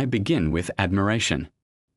I begin with admiration.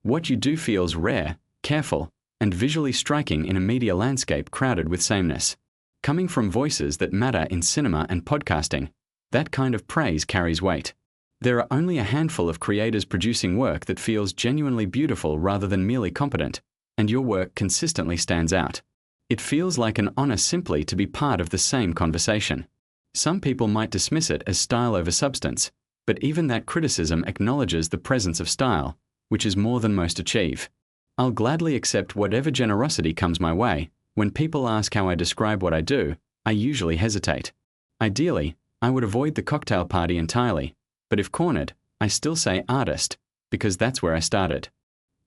What you do feels rare, careful, and visually striking in a media landscape crowded with sameness. Coming from voices that matter in cinema and podcasting, that kind of praise carries weight. There are only a handful of creators producing work that feels genuinely beautiful rather than merely competent, and your work consistently stands out. It feels like an honor simply to be part of the same conversation. Some people might dismiss it as style over substance, but even that criticism acknowledges the presence of style, which is more than most achieve. I'll gladly accept whatever generosity comes my way. When people ask how I describe what I do, I usually hesitate. Ideally, I would avoid the cocktail party entirely, but if cornered, I still say artist, because that's where I started.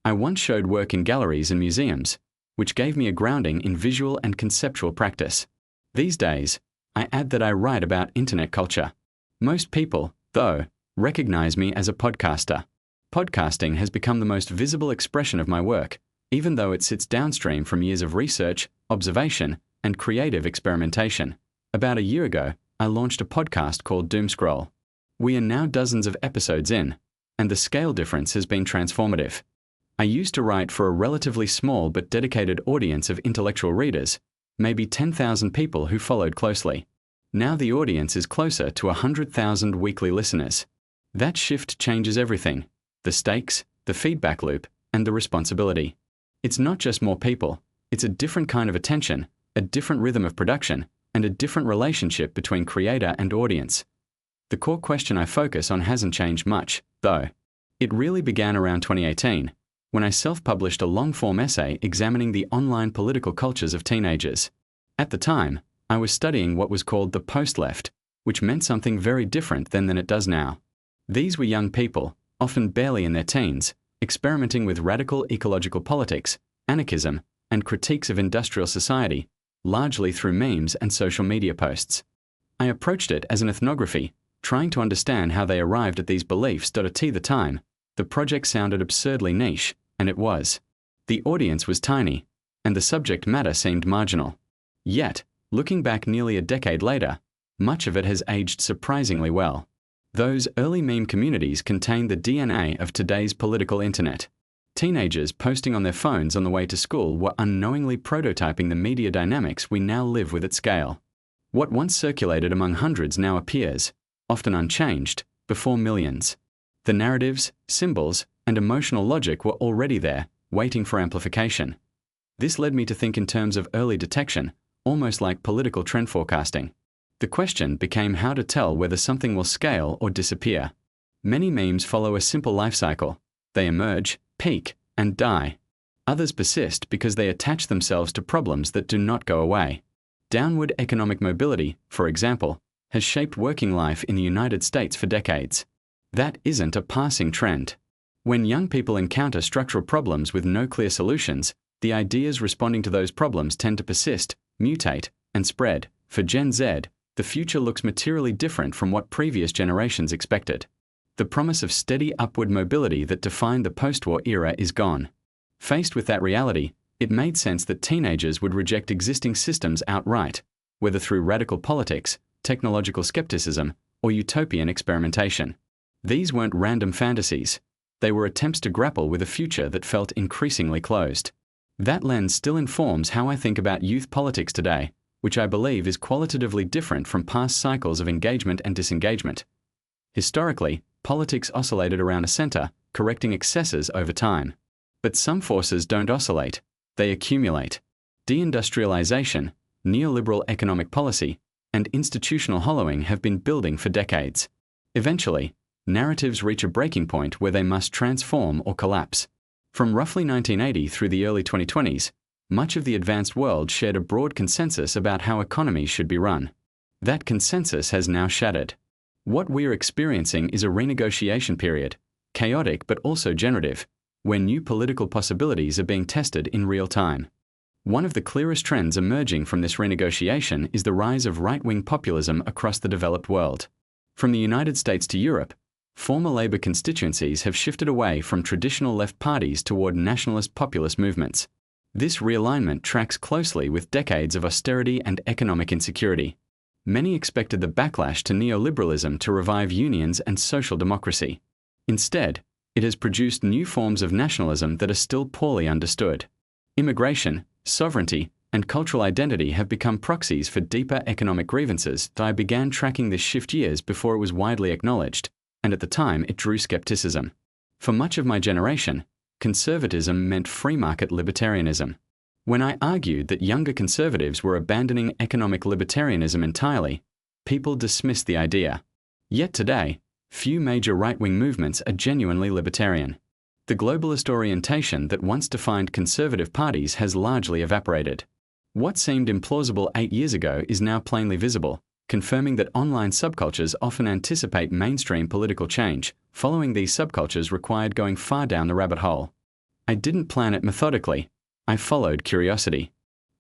I once showed work in galleries and museums, which gave me a grounding in visual and conceptual practice. These days, I add that I write about internet culture. Most people, though, recognize me as a podcaster. Podcasting has become the most visible expression of my work, even though it sits downstream from years of research, observation, and creative experimentation. About a year ago, I launched a podcast called Doomscroll. We are now dozens of episodes in, and the scale difference has been transformative. I used to write for a relatively small but dedicated audience of intellectual readers, maybe 10,000 people who followed closely. Now the audience is closer to 100,000 weekly listeners. That shift changes everything: the stakes, the feedback loop, and the responsibility. It's not just more people, it's a different kind of attention, a different rhythm of production, and a different relationship between creator and audience. The core question I focus on hasn't changed much, though. It really began around 2018, when I self-published a long-form essay examining the online political cultures of teenagers. At the time, I was studying what was called the post-left, which meant something very different than it does now. These were young people, often barely in their teens, experimenting with radical ecological politics, anarchism, and critiques of industrial society, largely through memes and social media posts. I approached it as an ethnography, trying to understand how they arrived at these beliefs. At the time, the project sounded absurdly niche, and it was. The audience was tiny, and the subject matter seemed marginal. Yet, looking back nearly a decade later, much of it has aged surprisingly well. Those early meme communities contained the DNA of today's political internet. Teenagers posting on their phones on the way to school were unknowingly prototyping the media dynamics we now live with at scale. What once circulated among hundreds now appears, often unchanged, before millions. The narratives, symbols, and emotional logic were already there, waiting for amplification. This led me to think in terms of early detection, almost like political trend forecasting. The question became how to tell whether something will scale or disappear. Many memes follow a simple life cycle. They emerge, peak, and die. Others persist because they attach themselves to problems that do not go away. Downward economic mobility, for example, has shaped working life in the United States for decades. That isn't a passing trend. When young people encounter structural problems with no clear solutions, the ideas responding to those problems tend to persist, mutate, and spread. For Gen Z, the future looks materially different from what previous generations expected. The promise of steady upward mobility that defined the post-war era is gone. Faced with that reality, it made sense that teenagers would reject existing systems outright, whether through radical politics, technological skepticism, or utopian experimentation. These weren't random fantasies. They were attempts to grapple with a future that felt increasingly closed. That lens still informs how I think about youth politics today, which I believe is qualitatively different from past cycles of engagement and disengagement. Historically, politics oscillated around a center, correcting excesses over time. But some forces don't oscillate, they accumulate. Deindustrialization, neoliberal economic policy, and institutional hollowing have been building for decades. Eventually, narratives reach a breaking point where they must transform or collapse. From roughly 1980 through the early 2020s, much of the advanced world shared a broad consensus about how economies should be run. That consensus has now shattered. What we're experiencing is a renegotiation period, chaotic but also generative, where new political possibilities are being tested in real time. One of the clearest trends emerging from this renegotiation is the rise of right-wing populism across the developed world. From the United States to Europe, former Labour constituencies have shifted away from traditional left parties toward nationalist populist movements. This realignment tracks closely with decades of austerity and economic insecurity. Many expected the backlash to neoliberalism to revive unions and social democracy. Instead, It has produced new forms of nationalism that are still poorly understood. Immigration, sovereignty, and cultural identity have become proxies for deeper economic grievances that I began tracking this shift years before it was widely acknowledged, and at the time it drew skepticism. For much of my generation, conservatism meant free market libertarianism. When I argued that younger conservatives were abandoning economic libertarianism entirely, people dismissed the idea. Yet today, few major right-wing movements are genuinely libertarian. The globalist orientation that once defined conservative parties has largely evaporated. What seemed implausible 8 years ago is now plainly visible, confirming that online subcultures often anticipate mainstream political change. Following these subcultures required going far down the rabbit hole. I didn't plan it methodically. I followed curiosity.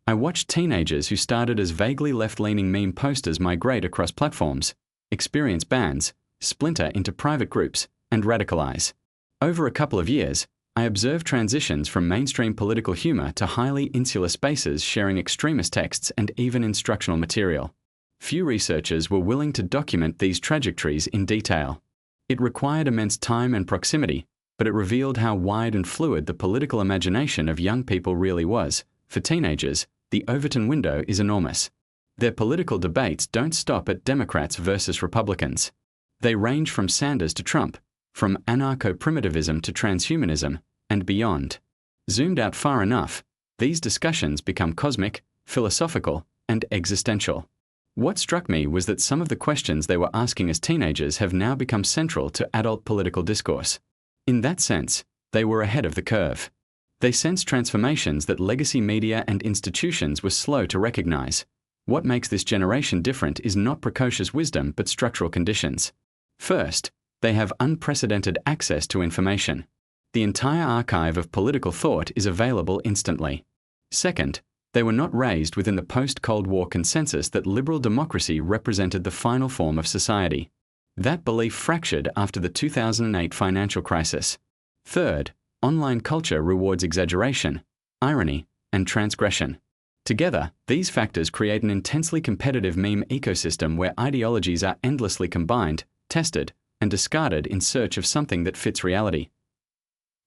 I watched teenagers who started as vaguely left-leaning meme posters migrate across platforms, experience bans, splinter into private groups, and radicalize. Over a couple of years, I observed transitions from mainstream political humor to highly insular spaces sharing extremist texts and even instructional material. Few researchers were willing to document these trajectories in detail. It required immense time and proximity, but it revealed how wide and fluid the political imagination of young people really was. For teenagers, the Overton window is enormous. Their political debates don't stop at Democrats versus Republicans. They range from Sanders to Trump, from anarcho-primitivism to transhumanism, and beyond. Zoomed out far enough, these discussions become cosmic, philosophical, and existential. What struck me was that some of the questions they were asking as teenagers have now become central to adult political discourse. In that sense, they were ahead of the curve. They sensed transformations that legacy media and institutions were slow to recognize. What makes this generation different is not precocious wisdom but structural conditions. First, they have unprecedented access to information. The entire archive of political thought is available instantly. Second, they were not raised within the post-Cold War consensus that liberal democracy represented the final form of society. That belief fractured after the 2008 financial crisis. Third, online culture rewards exaggeration, irony, and transgression. Together, these factors create an intensely competitive meme ecosystem where ideologies are endlessly combined, tested, and discarded in search of something that fits reality.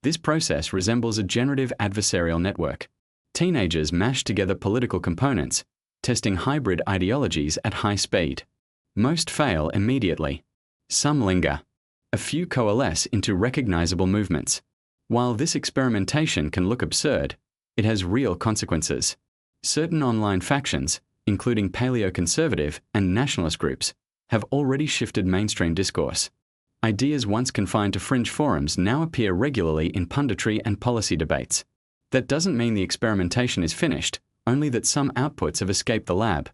This process resembles a generative adversarial network. Teenagers mash together political components, testing hybrid ideologies at high speed. Most fail immediately. Some linger. A few coalesce into recognizable movements. While this experimentation can look absurd, it has real consequences. Certain online factions, including paleoconservative and nationalist groups, have already shifted mainstream discourse. Ideas once confined to fringe forums now appear regularly in punditry and policy debates. That doesn't mean the experimentation is finished, only that some outputs have escaped the lab.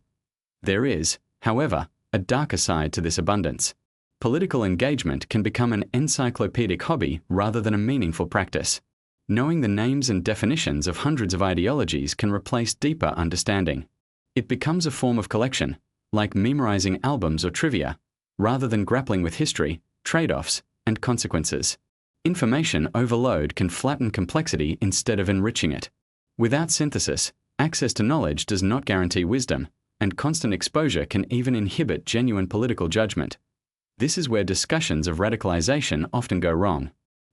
There is, however, a darker side to this abundance. Political engagement can become an encyclopedic hobby rather than a meaningful practice. Knowing the names and definitions of hundreds of ideologies can replace deeper understanding. It becomes a form of collection, like memorizing albums or trivia, rather than grappling with history, trade-offs, and consequences. Information overload can flatten complexity instead of enriching it. Without synthesis, access to knowledge does not guarantee wisdom, and constant exposure can even inhibit genuine political judgment. This is where discussions of radicalization often go wrong.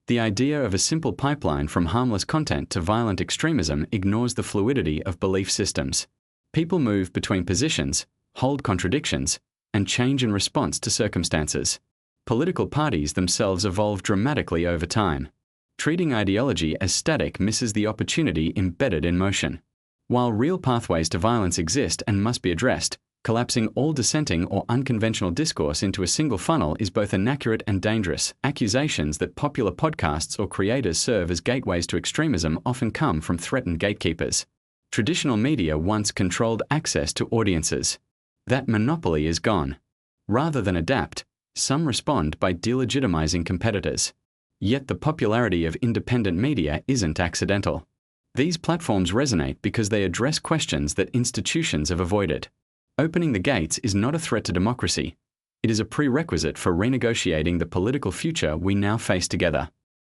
The idea of a simple pipeline from harmless content to violent extremism ignores the fluidity of belief systems. People move between positions, hold contradictions, and change in response to circumstances. Political parties themselves evolve dramatically over time. Treating ideology as static misses the opportunity embedded in motion. While real pathways to violence exist and must be addressed, collapsing all dissenting or unconventional discourse into a single funnel is both inaccurate and dangerous. Accusations that popular podcasts or creators serve as gateways to extremism often come from threatened gatekeepers. Traditional media once controlled access to audiences. That monopoly is gone. Rather than adapt, some respond by delegitimizing competitors. Yet the popularity of independent media isn't accidental. These platforms resonate because they address questions that institutions have avoided. Opening the gates is not a threat to democracy. It is a prerequisite for renegotiating the political future we now face together.